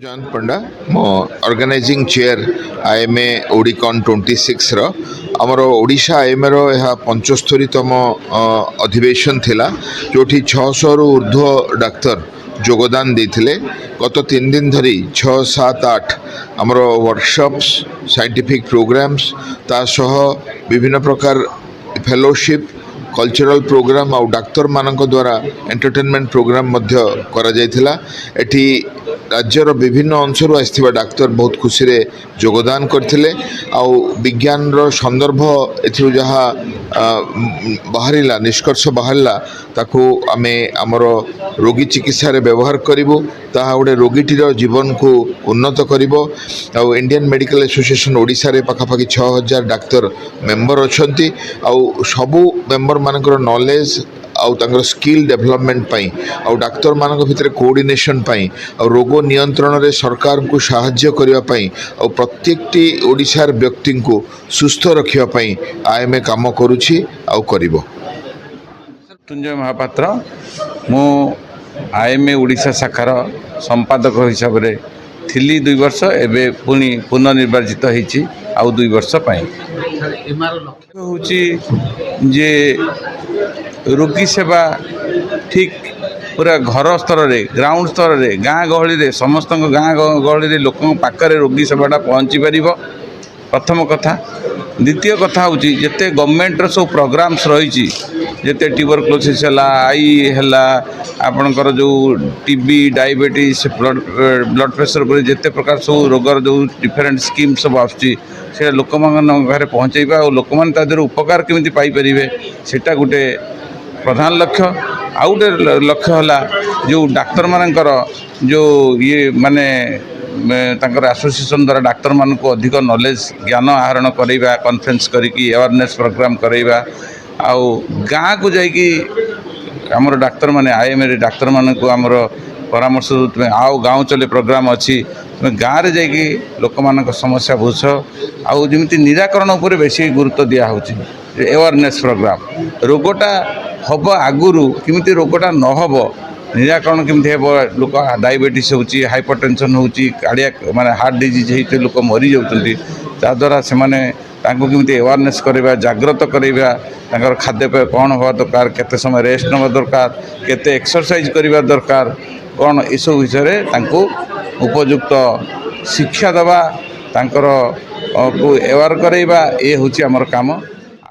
जयंत पंडा मो organising chair IMA ओडिकॉन 26 आमर Odisha IMA रो यह 75तम अधिवेशन थिला जोठी 600 रु ऊर्ध्व डाक्तर योगदान देथिले। गत 3 दिन धरी 6, 7, 8 आमर वर्कशॉप्स साइंटिफिक प्रोग्राम्स ता सह विभिन्न प्रकार फेलोशिप कल्चरल प्रोग्राम आउ डाक्तर मानक द्वारा एंटरटेनमेंट प्रोग्राम मध्य करा जायथिला। एठी राज्यर विभिन्न अंशरू आसथिबा डाक्तर बहुत खुशी रे योगदान करथिले। आउ विज्ञान रो संदर्भ एथि जहा बाहरिला निष्कर्ष बाहरिला ताकू आमे हमर रोगी चिकित्सा रे व्यवहार करिवो ताहा गोटे रोगीटीर जीवन को उन्नत करिवो। आउ इंडियन मेडिकल एसोसिएशन ओडिशा रे पाखापाखि 6000 डाक्तर मेंबर अछंती। आउ सबु मेंबर मानकर नॉलेज आउ तांकर स्किल डेवलपमेंट पाई आउ डाक्तर मानक भितर कोऑर्डिनेशन पाई आउ रोग नियंत्रण रे सरकार को सहाय्य करिवा पाई आउ प्रत्येकटी ओडिशार व्यक्ति को सुस्थ रखिवा पाई आईएमए काम करूछि आउ करिवो। मृत्युंजय महापात्र मु आईएमए ओडिशा शाखार संपादक हिसाब रे थिली 2 वर्ष एबे पुनी पुनर्निर्वाचित होईछि आउ 2 वर्ष पाई होछि जे रोगी सेवा ठीक पूरा घर स्तर रे ग्राउंड स्तर रे गाँ गहली रे समस्त गाँ गहली रे लोकों पाखरे रोगी सेवाटा पहुँची पारिबो प्रथम कथा। द्वितीय कथा होची जेते गवर्नमेंट रो सब प्रोग्राम्स रही जेते ट्यूबरक्लोसिस है आई है आपणकर जो टीबी डायबिटीज ब्लड प्रेशर पर जिते प्रकार सब रोगर जो डिफरेंट स्कीम सब आसुची से लोक घरे पहुँचेबा और लोक मैंने तादेह उपकार केमी पाइपर सेटा गोटे प्रधान लक्ष्य। आउ गोटे लक्ष्य है जो डाक्तर मानकर जो ये माने तांकर एसोसिएशन द्वारा डाक्तर मान को अधिक नॉलेज ज्ञान आहरण करवा कॉन्फ्रेंस करिकी अवेयरनेस प्रोग्राम करवा आउ गाँ को जाइकी आमर डाक्तर माने आईएमए डाक्तर मान को आमर परामर्श तुम आओ गाँव चले प्रोग्राम अच्छी तुम गाँव में जाइकी लोक मान समस्या बुझ आउ जमी निराकरण उपर बेसी गुरुत्व दिया होची अवेयरनेस प्रोग्राम रोगटा हम आगुरु किमिति रोगटा न हम निराकरण केमती हे लोक डायबिटीज होची हाइपरटेंशन होची कार्डियक माने हार्ट डिजीज होते लोक मरी जाउछंती ताद्वारा से माने तांको केमती अवेयरनेस करवा जागृत करवा तांकर खाद्यपेय कौन हवा दरकार केते समय रेस्ट नवा दरकार केते एक्सरसाइज करवा दरकार कौन एसब विषय तांको उपयुक्त शिक्षा दवा तांकर को अवेयर करवा ये होची हमर काम।